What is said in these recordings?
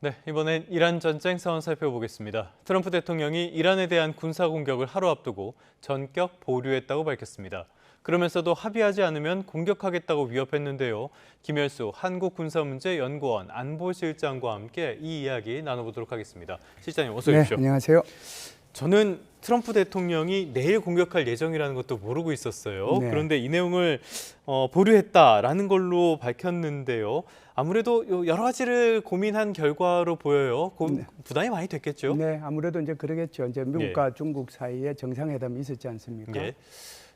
네, 이번엔 이란 전쟁 상황 살펴보겠습니다. 트럼프 대통령이 이란에 대한 군사 공격을 하루 앞두고 전격 보류했다고 밝혔습니다. 그러면서도 합의하지 않으면 공격하겠다고 위협했는데요. 김열수 한국군사문제연구원 안보실장과 함께 이 이야기 나눠보도록 하겠습니다. 실장님, 어서 오십시오. 네, 안녕하세요. 저는 트럼프 대통령이 내일 공격할 예정이라는 것도 모르고 있었어요. 네. 그런데 이 내용을 보류했다라는 걸로 밝혔는데요. 아무래도 여러 가지를 고민한 결과로 보여요. 부담이 많이 됐겠죠? 네, 아무래도 이제 그러겠죠. 이제 미국과 중국 사이에 정상회담이 있었지 않습니까? 예.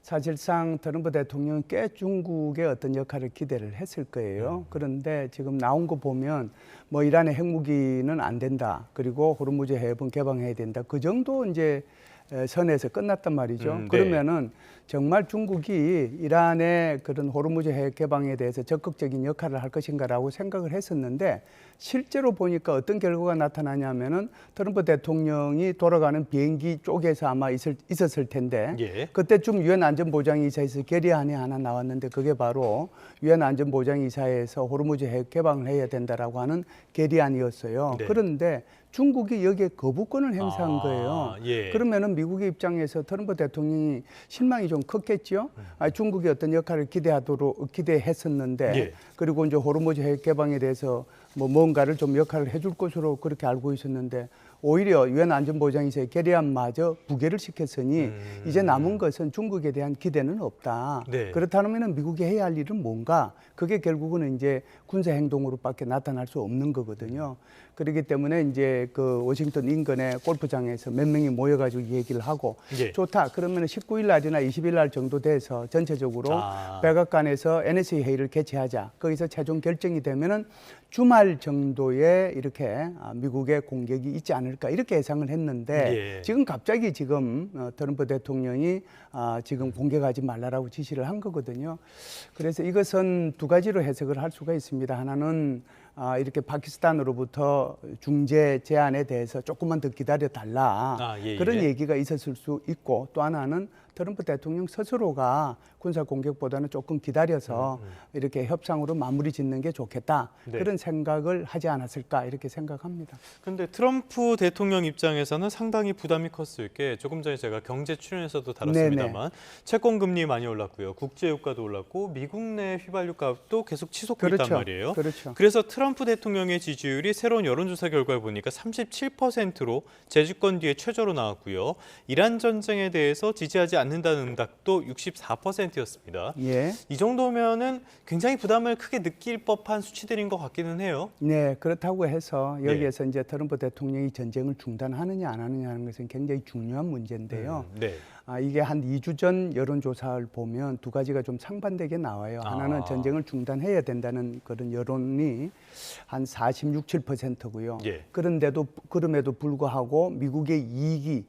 사실상 트럼프 대통령은 꽤 중국의 어떤 역할을 기대를 했을 거예요. 그런데 지금 나온 거 보면 뭐 이란의 핵무기는 안 된다. 그리고 호르무즈 해협은 개방해야 된다. 그 정도 이제 선에서 끝났단 말이죠. 네. 그러면은 정말 중국이 이란의 그런 호르무즈 해협 개방에 대해서 적극적인 역할을 할 것인가라고 생각을 했었는데 실제로 보니까 어떤 결과가 나타나냐면은 트럼프 대통령이 돌아가는 비행기 쪽에서 아마 있었을 텐데 예. 그때쯤 유엔 안전보장이사에서 결의안이 하나 나왔는데 그게 바로 유엔 안전보장이사에서 호르무즈 해협 개방을 해야 된다라고 하는 결의안이었어요. 네. 그런데 중국이 여기에 거부권을 행사한 거예요. 예. 그러면은 미국의 입장에서 트럼프 대통령이 실망이 좀 컸겠죠. 중국이 어떤 역할을 기대했었는데 예. 그리고 이제 호르무즈 해협 개방에 대해서 뭐 뭔가를 좀 역할을 해줄 것으로 그렇게 알고 있었는데 오히려 유엔 안전보장이사의 결의안마저 부결을 시켰으니 이제 남은 것은 중국에 대한 기대는 없다. 네. 그렇다면 미국이 해야 할 일은 뭔가? 그게 결국은 이제 군사 행동으로밖에 나타날 수 없는 거거든요. 그렇기 때문에 이제 그 워싱턴 인근의 골프장에서 몇 명이 모여가지고 얘기를 하고 예. 좋다. 그러면 19일 날이나 20일 날 정도 돼서 전체적으로 아. 백악관에서 NSC 회의를 개최하자. 거기서 최종 결정이 되면은 주말 정도에 이렇게 미국의 공격이 있지 않을까 이렇게 예상을 했는데 예. 지금 갑자기 트럼프 대통령이 지금 공격하지 말라라고 지시를 한 거거든요. 그래서 이것은 두 가지로 해석을 할 수가 있습니다. 하나는 이렇게 파키스탄으로부터 중재 제안에 대해서 조금만 더 기다려 달라 예. 그런 얘기가 있었을 수 있고 또 하나는 트럼프 대통령 스스로가 군사 공격보다는 조금 기다려서 이렇게 협상으로 마무리 짓는 게 좋겠다. 네. 그런 생각을 하지 않았을까 이렇게 생각합니다. 근데 트럼프 대통령 입장에서는 상당히 부담이 컸을 게 조금 전에 제가 경제 출연에서도 다뤘습니다만 채권 금리 많이 올랐고요. 국제유가도 올랐고 미국 내 휘발유 값도 계속 치솟고 있단 말이에요. 그렇죠. 그래서 트럼프 대통령의 지지율이 새로운 여론조사 결과를 보니까 37%로 재집권 뒤에 최저로 나왔고요. 이란 전쟁에 대해서 지지하지 않는다는 응답도 64%였습니다. 예. 이 정도면은 굉장히 부담을 크게 느낄 법한 수치들인 것 같기는 해요. 네, 그렇다고 해서 여기에서 이제 트럼프 대통령이 전쟁을 중단하느냐 안 하느냐 하는 것은 굉장히 중요한 문제인데요. 네. 이게 한 2주 전 여론조사를 보면 두 가지가 좀 상반되게 나와요. 하나는 전쟁을 중단해야 된다는 그런 여론이 한 46, 7%고요. 예. 그럼에도 불구하고 미국의 이익이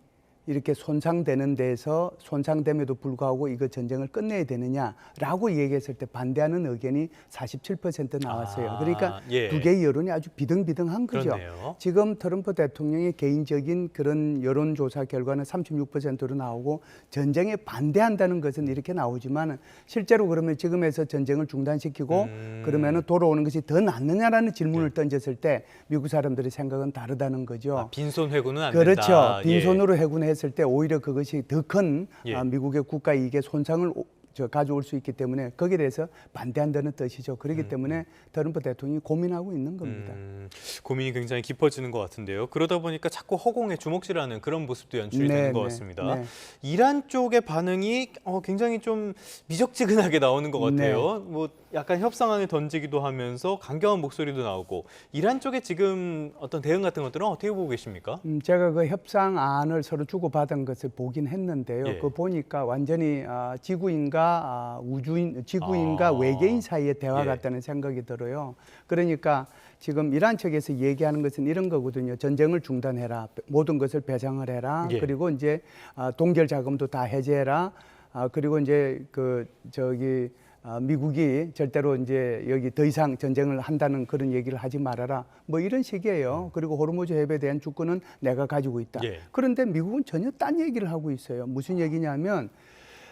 이렇게 손상되는 데서 손상됨에도 불구하고 이거 전쟁을 끝내야 되느냐라고 얘기했을 때 반대하는 의견이 47% 나왔어요. 그러니까 예. 두 개의 여론이 아주 비등비등한 거죠. 그렇네요. 지금 트럼프 대통령의 개인적인 그런 여론조사 결과는 36%로 나오고 전쟁에 반대한다는 것은 이렇게 나오지만 실제로 그러면 지금에서 전쟁을 중단시키고 그러면은 돌아오는 것이 더 낫느냐라는 질문을 던졌을 때 미국 사람들의 생각은 다르다는 거죠. 빈손 회군은 안 그렇죠. 된다. 빈손으로 해군했을 때 오히려 그것이 더 큰 예. 미국의 국가 이익에 손상을 가져올 수 있기 때문에 거기에 대해서 반대한다는 뜻이죠. 그렇기 때문에 트럼프 대통령이 고민하고 있는 겁니다. 고민이 굉장히 깊어지는 것 같은데요. 그러다 보니까 자꾸 허공에 주먹질하는 그런 모습도 연출이 되는 것 같습니다. 네. 이란 쪽의 반응이 굉장히 좀 미적지근하게 나오는 것 같아요. 뭐 약간 협상안을 던지기도 하면서 강경한 목소리도 나오고 이란 쪽에 지금 어떤 대응 같은 것들은 어떻게 보고 계십니까? 제가 그 협상안을 서로 주고받은 것을 보긴 했는데요. 예. 그거 보니까 완전히 지구인과 지구인과 외계인 사이의 대화 예. 같다는 생각이 들어요. 그러니까 지금 이란 측에서 얘기하는 것은 이런 거거든요. 전쟁을 중단해라. 모든 것을 배상을 해라. 예. 그리고 이제 동결 자금도 다 해제해라. 그리고 이제 미국이 절대로 이제 여기 더 이상 전쟁을 한다는 그런 얘기를 하지 말아라. 뭐 이런 식이에요. 그리고 호르무즈 해협에 대한 주권은 내가 가지고 있다. 예. 그런데 미국은 전혀 딴 얘기를 하고 있어요. 무슨 얘기냐면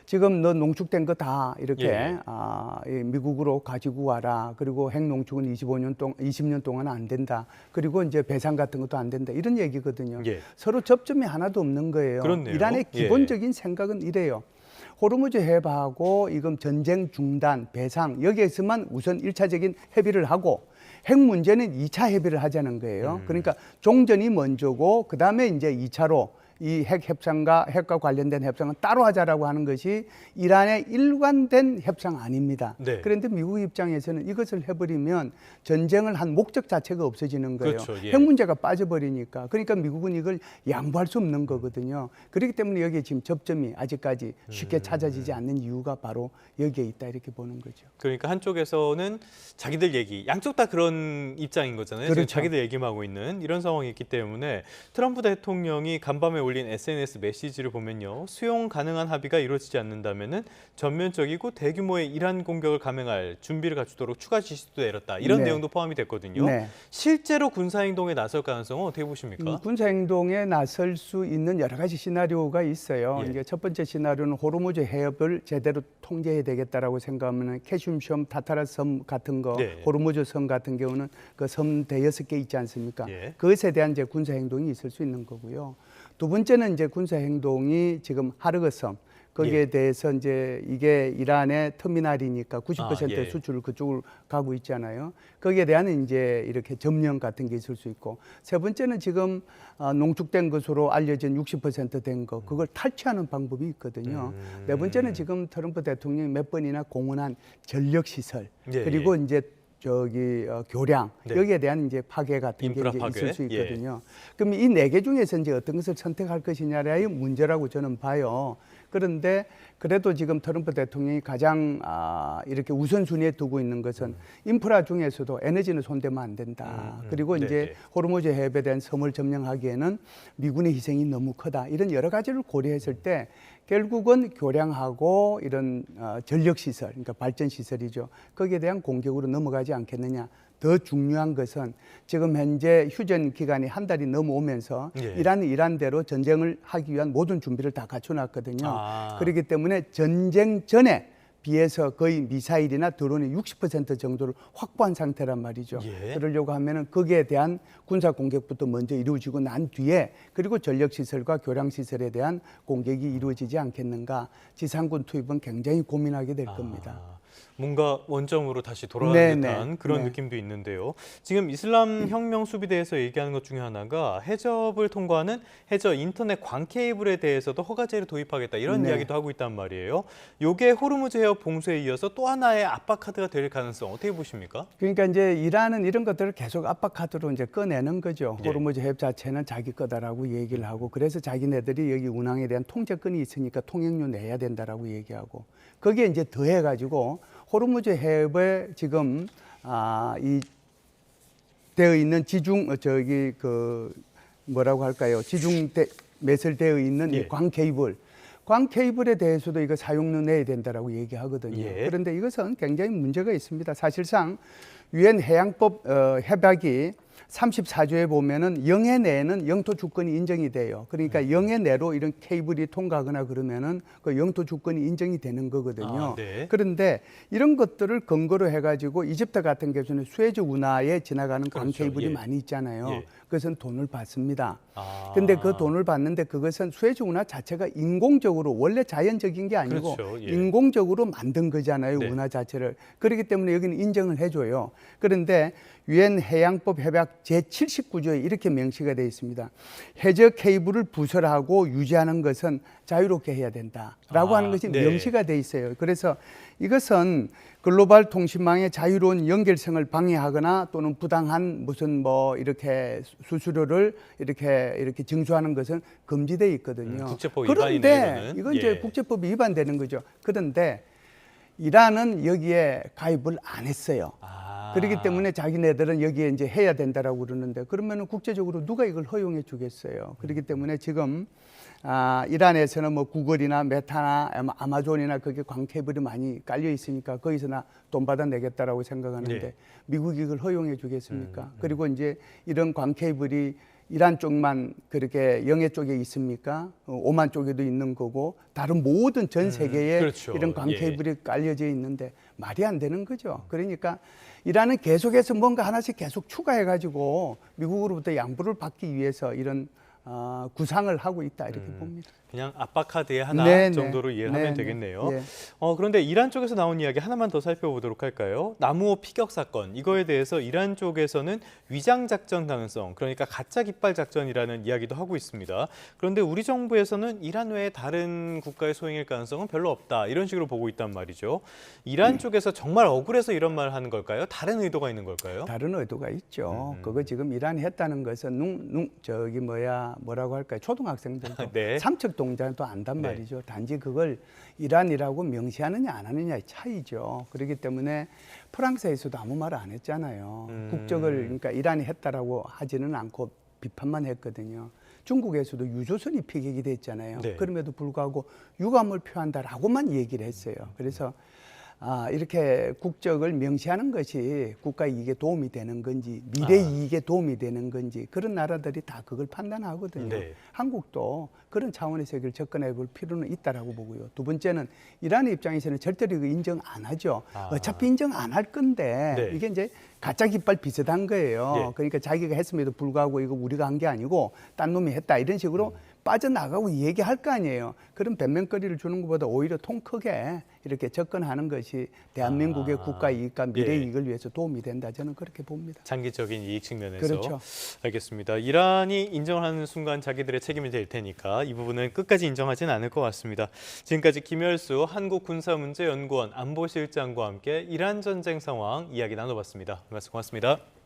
지금 너 농축된 거 다 이렇게 예. 이 미국으로 가지고 와라. 그리고 핵농축은 20년 동안 안 된다. 그리고 이제 배상 같은 것도 안 된다. 이런 얘기거든요. 예. 서로 접점이 하나도 없는 거예요. 그렇네요. 이란의 예. 기본적인 생각은 이래요. 호르무즈 해협하고 이건 전쟁 중단, 배상 여기에서만 우선 1차적인 협의를 하고 핵 문제는 2차 협의를 하자는 거예요. 그러니까 종전이 먼저고 그다음에 이제 2차로 이 핵 협상과 핵과 관련된 협상은 따로 하자라고 하는 것이 이란의 일관된 협상 아닙니다. 네. 그런데 미국 입장에서는 이것을 해버리면 전쟁을 한 목적 자체가 없어지는 거예요. 그렇죠. 예. 핵 문제가 빠져버리니까. 그러니까 미국은 이걸 양보할 수 없는 거거든요. 그렇기 때문에 여기에 지금 접점이 아직까지 쉽게 찾아지지 않는 이유가 바로 여기에 있다 이렇게 보는 거죠. 그러니까 한쪽에서는 자기들 얘기, 양쪽 다 그런 입장인 거잖아요. 지금 그렇죠. 자기들 얘기만 하고 있는 이런 상황이 있기 때문에 트럼프 대통령이 간밤에 올린 SNS 메시지를 보면요. 수용 가능한 합의가 이루어지지 않는다면은 전면적이고 대규모의 이란 공격을 감행할 준비를 갖추도록 추가 지시도 내렸다. 이런 네. 내용도 포함이 됐거든요. 네. 실제로 군사행동에 나설 가능성은 어떻게 보십니까? 군사행동에 나설 수 있는 여러 가지 시나리오가 있어요. 예. 이제 첫 번째 시나리오는 호르무즈 해협을 제대로 통제해야 되겠다라고 생각하면 캐슘섬, 타타라 섬 같은 거, 네. 호르무즈 섬 같은 경우는 그 섬 대여섯 개 있지 않습니까? 예. 그것에 대한 이제 군사행동이 있을 수 있는 거고요. 두 번째는 이제 군사행동이 지금 하르그 섬 거기에 예. 대해서 이제 이게 이란의 터미널이니까 90% 예. 수출을 그쪽으로 가고 있잖아요. 거기에 대한 이제 이렇게 점령 같은 게 있을 수 있고 세 번째는 지금 농축된 것으로 알려진 60%된 거 그걸 탈취하는 방법이 있거든요. 네 번째는 지금 트럼프 대통령이 몇 번이나 공언한 전력 시설 예, 그리고 이제 교량 네. 여기에 대한 이제 파괴 같은 게 인프라 이제 파괴. 있을 수 있거든요. 그럼 이 네 개 중에서 이제 어떤 것을 선택할 것이냐의 문제라고 저는 봐요. 그런데 그래도 지금 트럼프 대통령이 가장 이렇게 우선순위에 두고 있는 것은 인프라 중에서도 에너지는 손대면 안 된다. 그리고 이제 네네. 호르무즈 해협에 대한 섬을 점령하기에는 미군의 희생이 너무 크다. 이런 여러 가지를 고려했을 때 결국은 교량하고 이런 전력 시설, 그러니까 발전 시설이죠. 거기에 대한 공격으로 넘어가지 않겠느냐. 더 중요한 것은 지금 현재 휴전 기간이 한 달이 넘어오면서 예. 이란은 이란대로 전쟁을 하기 위한 모든 준비를 다 갖춰놨거든요. 아. 그렇기 때문에 전쟁 전에 비해서 거의 미사일이나 드론의 60% 정도를 확보한 상태란 말이죠. 예. 그러려고 하면은 거기에 대한 군사 공격부터 먼저 이루어지고 난 뒤에 그리고 전력 시설과 교량 시설에 대한 공격이 이루어지지 않겠는가. 지상군 투입은 굉장히 고민하게 될 겁니다. 뭔가 원점으로 다시 돌아가는 네, 듯한 네, 그런 네. 느낌도 있는데요. 지금 이슬람 혁명 수비대에서 얘기하는 것 중에 하나가 해접을 통과하는 해저 인터넷 광 케이블에 대해서도 허가제를 도입하겠다 이런 네. 이야기도 하고 있단 말이에요. 이게 호르무즈 해협 봉쇄에 이어서 또 하나의 압박 카드가 될 가능성 어떻게 보십니까? 그러니까 이제 이란은 이런 것들을 계속 압박 카드로 이제 꺼내는 거죠. 예. 호르무즈 해협 자체는 자기 거다라고 얘기를 하고 그래서 자기네들이 여기 운항에 대한 통제권이 있으니까 통행료 내야 된다라고 얘기하고 거기에 이제 더해가지고 호르무즈 해협에 지금 이 되어 있는 뭐라고 할까요? 매설되어 있는 예. 이 광 케이블에 대해서도 이거 사용료 내야 된다라고 얘기하거든요. 예. 그런데 이것은 굉장히 문제가 있습니다. 사실상 유엔 해양법 협약이 34조에 보면은 영해 내에는 영토 주권이 인정이 돼요. 그러니까 영해 내로 이런 케이블이 통과하거나 그러면은 그 영토 주권이 인정이 되는 거거든요. 네. 그런데 이런 것들을 근거로 해가지고 이집트 같은 경우는 수에즈 운하에 지나가는 광 그렇죠. 케이블이 예. 많이 있잖아요. 예. 그것은 돈을 받습니다. 아. 근데 그 돈을 받는데 그것은 수에즈 운하 자체가 인공적으로 원래 자연적인 게 아니고 그렇죠. 예. 인공적으로 만든 거잖아요. 네. 운하 자체를. 그렇기 때문에 여기는 인정을 해줘요. 그런데 유엔 해양법 협약 제79조에 이렇게 명시가 되어 있습니다. 해저 케이블을 부설하고 유지하는 것은 자유롭게 해야 된다라고 하는 것이 네. 명시가 되어 있어요. 그래서 이것은 글로벌 통신망의 자유로운 연결성을 방해하거나 또는 부당한 무슨 이렇게 수수료를 이렇게 증수하는 것은 금지되어 있거든요. 국제법 그런데 위반이네요, 이건 예. 이제 국제법이 위반되는 거죠. 그런데 이란은 여기에 가입을 안 했어요. 그렇기 때문에 자기네들은 여기에 이제 해야 된다라고 그러는데 그러면은 국제적으로 누가 이걸 허용해 주겠어요. 그렇기 때문에 지금 이란에서는 뭐 구글이나 메타나 아마존이나 거기에 광 케이블이 많이 깔려 있으니까 거기서나 돈 받아 내겠다라고 생각하는데 네. 미국이 이걸 허용해 주겠습니까? 그리고 이제 이런 광 케이블이 이란 쪽만 그렇게 영해 쪽에 있습니까? 오만 쪽에도 있는 거고 다른 모든 전 세계에 그렇죠. 이런 광 예. 케이블이 깔려져 있는데 말이 안 되는 거죠. 그러니까 이란은 계속해서 뭔가 하나씩 계속 추가해가지고 미국으로부터 양보를 받기 위해서 이런 구상을 하고 있다 이렇게 봅니다. 그냥 압박 카드의 하나 네네. 정도로 이해를 하면 네네. 되겠네요. 예. 그런데 이란 쪽에서 나온 이야기 하나만 더 살펴보도록 할까요? 나무호 피격 사건, 이거에 대해서 이란 쪽에서는 위장 작전 가능성, 그러니까 가짜 깃발 작전이라는 이야기도 하고 있습니다. 그런데 우리 정부에서는 이란 외에 다른 국가의 소행일 가능성은 별로 없다, 이런 식으로 보고 있단 말이죠. 이란 쪽에서 정말 억울해서 이런 말을 하는 걸까요? 다른 의도가 있는 걸까요? 다른 의도가 있죠. 그거 지금 이란이 했다는 것은 뭐라고 할까요? 초등학생들도 네. 삼척 동작도 안단 네. 말이죠. 단지 그걸 이란이라고 명시하느냐 안 하느냐의 차이죠. 그렇기 때문에 프랑스에서도 아무 말 안 했잖아요. 국적을 그러니까 이란이 했다라고 하지는 않고 비판만 했거든요. 중국에서도 유조선이 피격이 됐잖아요. 네. 그럼에도 불구하고 유감을 표한다라고만 얘기를 했어요. 그래서 이렇게 국적을 명시하는 것이 국가 이익에 도움이 되는 건지 미래 이익에 도움이 되는 건지 그런 나라들이 다 그걸 판단하거든요. 네. 한국도 그런 차원에서 이걸 접근해 볼 필요는 있다라고 보고요. 두 번째는 이란의 입장에서는 절대로 이거 인정 안 하죠. 어차피 인정 안 할 건데 네. 이게 이제 가짜 깃발 비슷한 거예요. 예. 그러니까 자기가 했음에도 불구하고 이거 우리가 한 게 아니고 딴 놈이 했다 이런 식으로 빠져나가고 얘기할 거 아니에요. 그런 변명거리를 주는 것보다 오히려 통 크게 이렇게 접근하는 것이 대한민국의 국가 이익과 미래 예. 이익을 위해서 도움이 된다. 저는 그렇게 봅니다. 장기적인 이익 측면에서. 그렇죠. 알겠습니다. 이란이 인정을 하는 순간 자기들의 책임이 될 테니까 이 부분은 끝까지 인정하진 않을 것 같습니다. 지금까지 김열수 한국군사문제연구원 안보실장과 함께 이란 전쟁 상황 이야기 나눠봤습니다. 말씀 고맙습니다.